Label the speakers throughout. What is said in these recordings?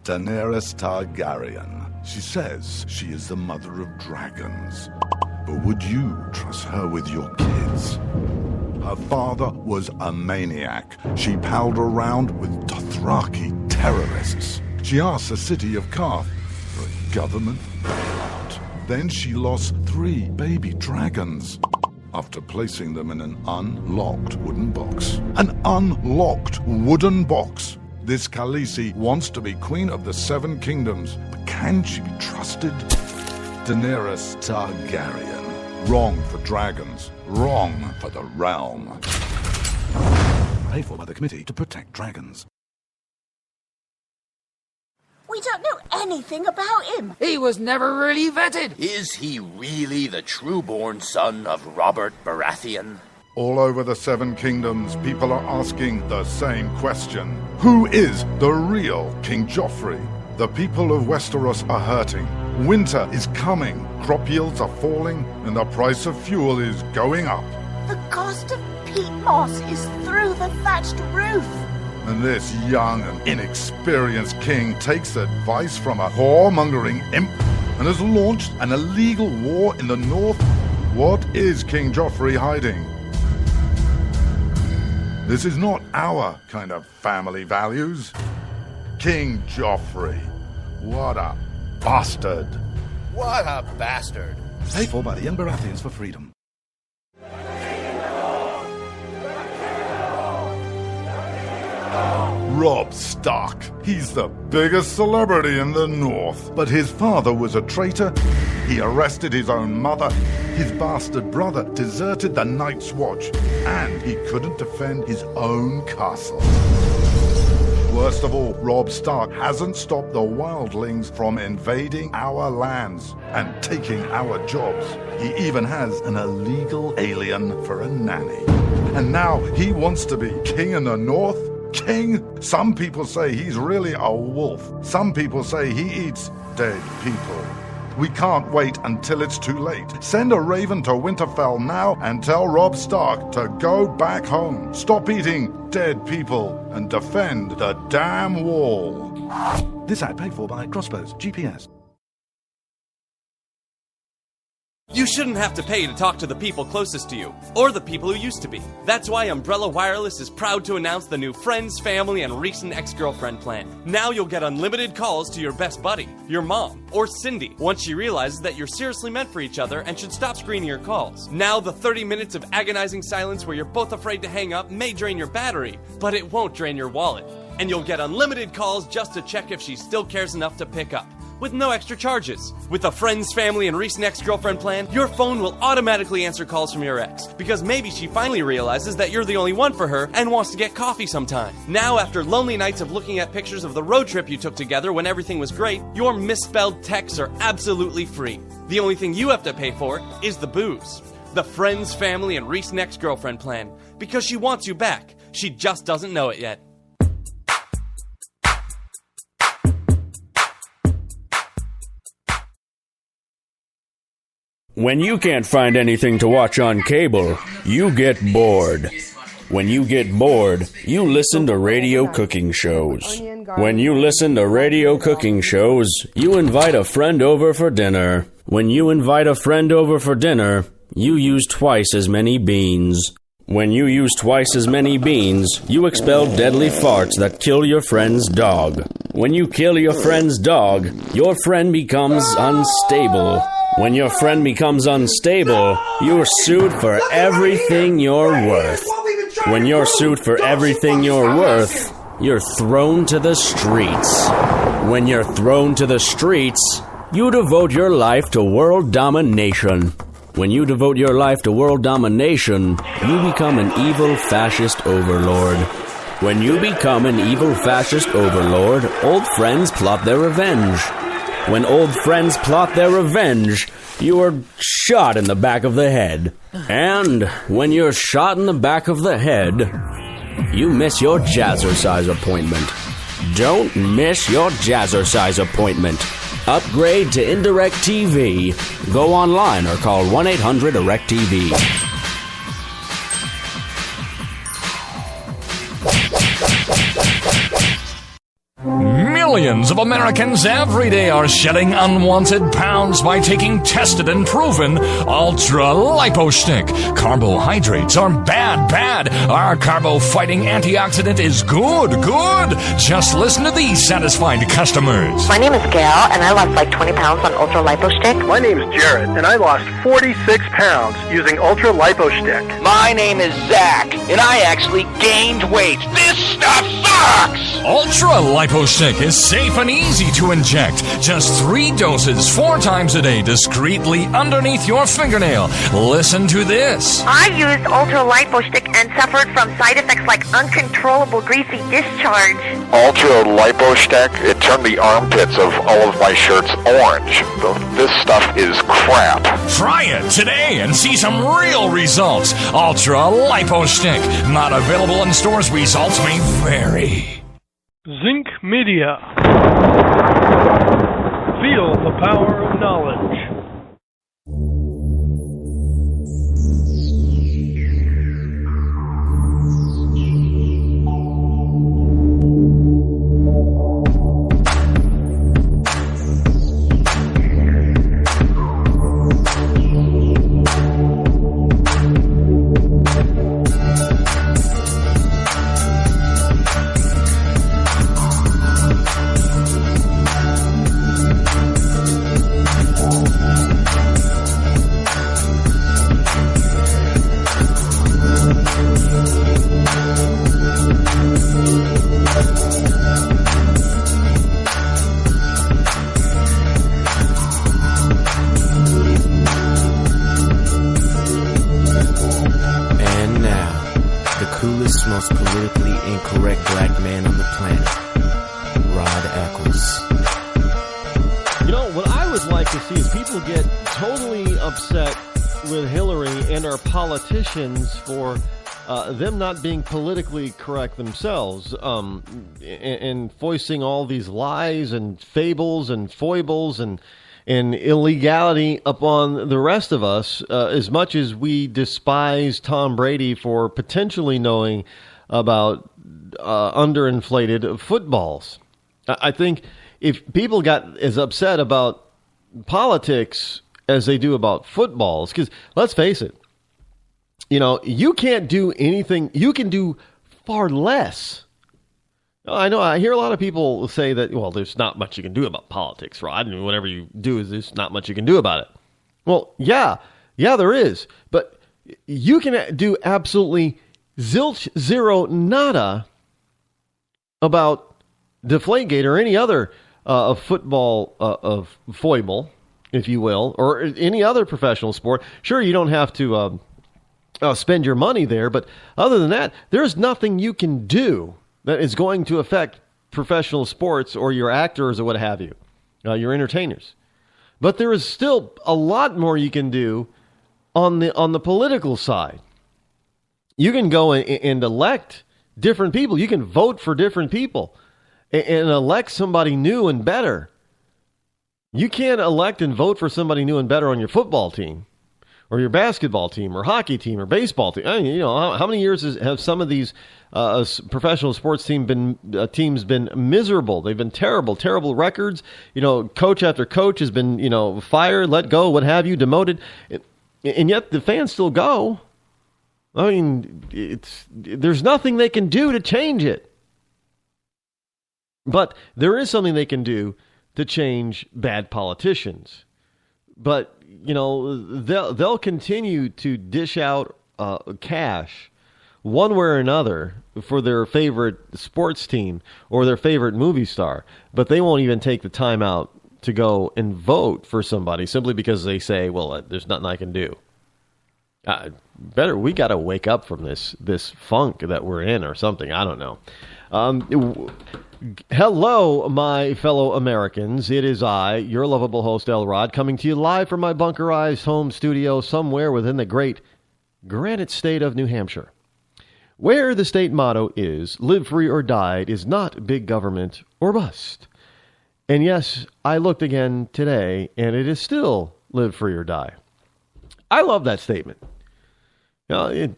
Speaker 1: Daenerys Targaryen. She says she is the mother of dragons. But would you trust her with your kids? Her father was a maniac. She palled around with Dothraki terrorists. She asked the city of Karth for a government bailout. Then she lost 3 baby dragons after placing them in an unlocked wooden box. An unlocked wooden box. This Khaleesi wants to be queen of the 7 kingdoms, but can she be trusted? Daenerys Targaryen. Wrong for dragons. Wrong for the realm. Paid for by the Committee to Protect Dragons.
Speaker 2: We don't know anything about him.
Speaker 3: He was never really vetted.
Speaker 4: Is he really the true-born son of Robert Baratheon?
Speaker 1: All over the 7 kingdoms, people are asking the same question. Who is the real King Joffrey? The people of Westeros are hurting. Winter is coming. Crop yields are falling, and the price of fuel is going up.
Speaker 2: The cost of peat moss is through the thatched roof.
Speaker 1: And this young and inexperienced king takes advice from a whoremongering imp and has launched an illegal war in the north. What is King Joffrey hiding? This is not our kind of family values. King Joffrey. What a bastard.
Speaker 4: What a bastard.
Speaker 1: Paid for by the young Baratheons for freedom. Robb Stark. He's the biggest celebrity in the North. But his father was a traitor. He arrested his own mother. His bastard brother deserted the Night's Watch. And he couldn't defend his own castle. Worst of all, Robb Stark hasn't stopped the wildlings from invading our lands and taking our jobs. He even has an illegal alien for a nanny. And now he wants to be king in the North? King? Some people say he's really a wolf. Some people say he eats dead people. We can't wait until it's too late. Send a raven to Winterfell now and tell Robb Stark to go back home. Stop eating dead people and defend the damn wall. This ad paid for by Crossbows GPS.
Speaker 5: You shouldn't have to pay to talk to the people closest to you, or the people who used to be. That's why Umbrella Wireless is proud to announce the new Friends, Family, and Recent Ex-Girlfriend plan. Now you'll get unlimited calls to your best buddy, your mom, or Cindy, once she realizes that you're seriously meant for each other and should stop screening your calls. Now the 30 minutes of agonizing silence where you're both afraid to hang up may drain your battery, but it won't drain your wallet. And you'll get unlimited calls just to check if she still cares enough to pick up, with no extra charges. With the Friends, Family, and Recent Ex-Girlfriend plan, your phone will automatically answer calls from your ex, because maybe she finally realizes that you're the only one for her and wants to get coffee sometime. Now, after lonely nights of looking at pictures of the road trip you took together when everything was great, your misspelled texts are absolutely free. The only thing you have to pay for is the booze. The Friends, Family, and Recent Ex-Girlfriend plan, because she wants you back. She just doesn't know it yet.
Speaker 6: When you can't find anything to watch on cable, you get bored. When you get bored, you listen to radio cooking shows. When you listen to radio cooking shows, you invite a friend over for dinner. When you invite a friend over for dinner, you use twice as many beans. When you use twice as many beans, you expel deadly farts that kill your friend's dog. When you kill your friend's dog, your friend becomes unstable. When your friend becomes unstable, you're sued for everything you're worth. When you're sued for everything you're worth, you're thrown to the streets. When you're thrown to the streets, you devote your life to world domination. When you devote your life to world domination, you become an evil fascist overlord. When you become an evil fascist overlord, old friends plot their revenge. When old friends plot their revenge, you are shot in the back of the head. And when you're shot in the back of the head, you miss your jazzercise appointment. Don't miss your jazzercise appointment. Upgrade to Indirect TV. Go online or call 1-800-ERECT-TV.
Speaker 7: Millions of Americans every day are shedding unwanted pounds by taking tested and proven Ultra Lipo Stick. Carbohydrates are bad. Our carbo-fighting antioxidant is good. Just listen to these satisfied customers.
Speaker 8: My name is Gail, and I lost like 20 pounds on Ultra Lipo Stick.
Speaker 9: My name is Jared, and I lost 46 pounds using Ultra Lipo Stick.
Speaker 10: My name is Zach, and I actually gained weight. This stuff sucks!
Speaker 7: Ultra Lipo Stick is safe and easy to inject. Just 3 doses 4 times a day, discreetly underneath your fingernail. Listen to this.
Speaker 8: I used Ultra Lipo Stick and suffered from side effects like uncontrollable greasy discharge.
Speaker 11: Ultra Lipo Stick, it turned the armpits of all of my shirts orange. This stuff is crap.
Speaker 7: Try it today and see some real results. Ultra Lipo Stick. Not available in stores. Results may vary.
Speaker 12: Zinc Media. Feel the power of knowledge.
Speaker 13: Most politically incorrect black man on the planet, Rod Eccles.
Speaker 14: You know, what I would like to see is people get totally upset with Hillary and our politicians for them not being politically correct themselves, and foisting all these lies and fables and foibles and illegality upon the rest of us, as much as we despise Tom Brady for potentially knowing about underinflated footballs. I think if people got as upset about politics as they do about footballs, because let's face it, you know, you can't do anything, you can do far less. I know, I hear a lot of people say that, well, there's not much you can do about politics, Rod, and whatever you do, there's not much you can do about it. Well, yeah, there is, but you can do absolutely zilch, zero, nada about Deflategate or any other football of foible, if you will, or any other professional sport. Sure, you don't have to spend your money there, but other than that, there's nothing you can do that is going to affect professional sports or your actors or what have you, your entertainers. But there is still a lot more you can do on the political side. You can go and elect different people. You can vote for different people and elect somebody new and better. You can't elect and vote for somebody new and better on your football team or your basketball team or hockey team or baseball team. I mean, you know, how many years have some of these professional sports teams been miserable? They've been terrible records. You know, coach after coach has been, you know, fired, let go, what have you, demoted, and yet the fans still go. I mean, there's nothing they can do to change it. But there is something they can do to change bad politicians. But, you know, they'll continue to dish out cash one way or another for their favorite sports team or their favorite movie star. But they won't even take the time out to go and vote for somebody simply because they say, well, there's nothing I can do. We got to wake up from this funk that we're in or something. I don't know. Hello, my fellow Americans. It is I, your lovable host, El Rod, coming to you live from my bunkerized home studio somewhere within the great granite state of New Hampshire, where the state motto is, live free or die. It is not big government or bust. And yes, I looked again today, and it is still live free or die. I love that statement. You know, it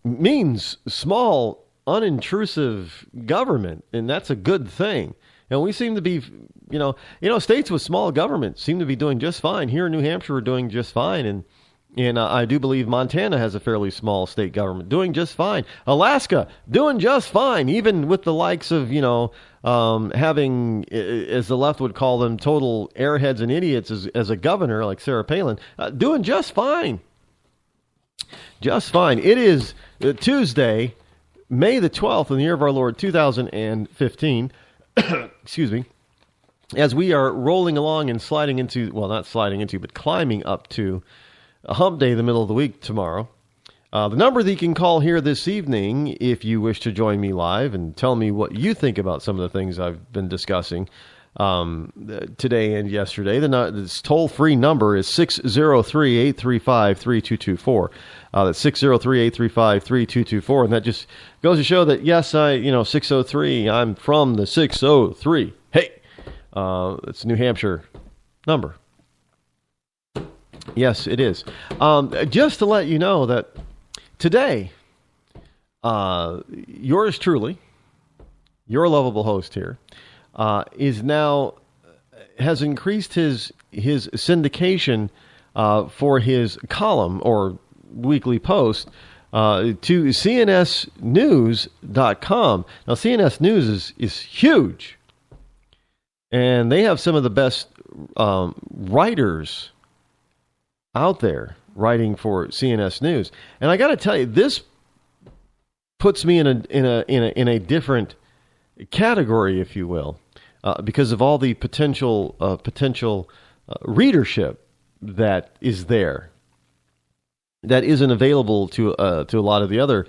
Speaker 14: means small, unintrusive government, and that's a good thing. And we seem to be, states with small government seem to be doing just fine. Here in New Hampshire, we're doing just fine. And I do believe Montana has a fairly small state government, doing just fine. Alaska, doing just fine, even with the likes of, having, as the left would call them, total airheads and idiots as a governor, like Sarah Palin, doing just fine. Just fine. It is Tuesday, May the 12th, in the year of our Lord, 2015. Excuse me. As we are rolling along and sliding into, well, not sliding into, but climbing up to a hump day, the middle of the week tomorrow. The number that you can call here this evening, if you wish to join me live and tell me what you think about some of the things I've been discussing today and yesterday. This toll-free number is 603-835-3224. That's 603-835-3224. And that just goes to show that, yes, 603, I'm from the 603. Hey, it's a New Hampshire number. Yes, it is. Just to let you know that today, yours truly, your lovable host here, has increased his syndication for his column or weekly post to cnsnews.com. Now, CNS News is huge, and they have some of the best writers out there writing for CNS News. And I got to tell you, this puts me in a different category, if you will, because of all the potential readership that is there, that isn't available to a lot of the other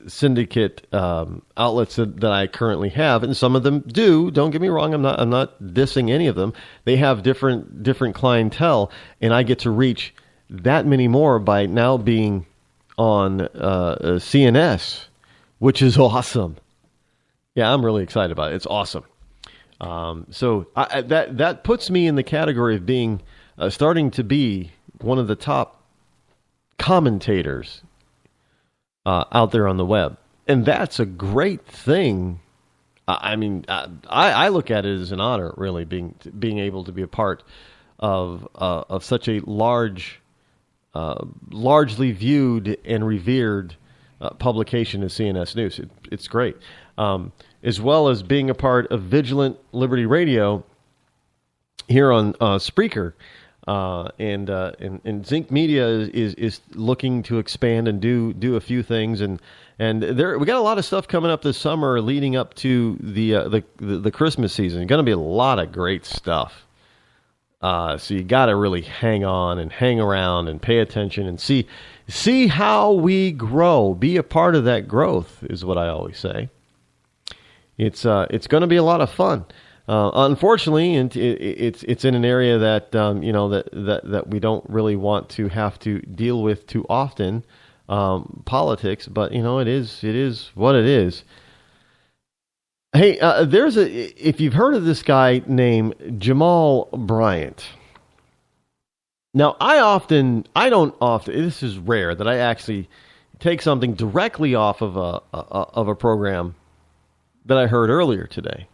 Speaker 14: syndicate outlets that I currently have, and some of them do. Don't get me wrong; I'm not dissing any of them. They have different clientele, and I get to reach that many more by now being on CNS, which is awesome. Yeah, I'm really excited about it. It's awesome. So that puts me in the category of being starting to be one of the top commentators out there on the web, and that's a great thing. I mean, I look at it as an honor, really, being able to be a part of such a largely viewed and revered publication as CNS News. It's great, as well as being a part of Vigilant Liberty Radio here on Spreaker. And Zinc Media is looking to expand and do a few things, and we got a lot of stuff coming up this summer leading up to the Christmas season. Going to be a lot of great stuff. So you got to really hang on and hang around and pay attention and see how we grow. Be a part of that growth is what I always say. It's going to be a lot of fun. Unfortunately, it's in an area that that we don't really want to have to deal with too often, politics. But it is what it is. Hey, if you've heard of this guy named Jamal Bryant. Now, this is rare that I actually take something directly off of a program that I heard earlier today.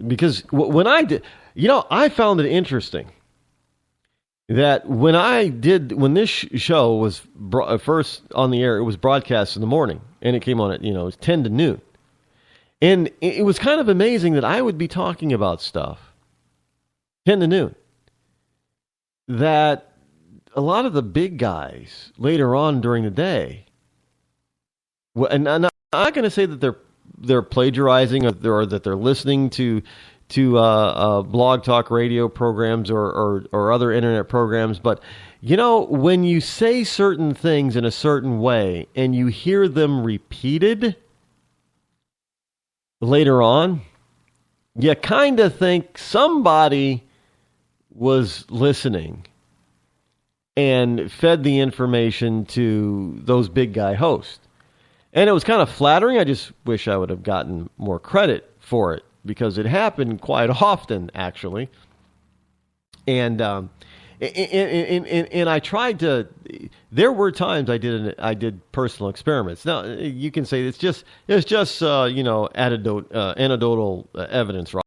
Speaker 14: Because when I did, I found it interesting that when this show was first on the air, it was broadcast in the morning, and it came on at, it was 10 to noon. And it was kind of amazing that I would be talking about stuff 10 to noon that a lot of the big guys later on during the day, and I'm not going to say that they're plagiarizing or that they're listening to blog talk radio programs or other internet programs, but when you say certain things in a certain way and you hear them repeated later on, you kind of think somebody was listening and fed the information to those big guy hosts. And it was kind of flattering. I just wish I would have gotten more credit for it because it happened quite often, actually. And And I tried to. There were times I did personal experiments. Now you can say it's just anecdotal evidence, right?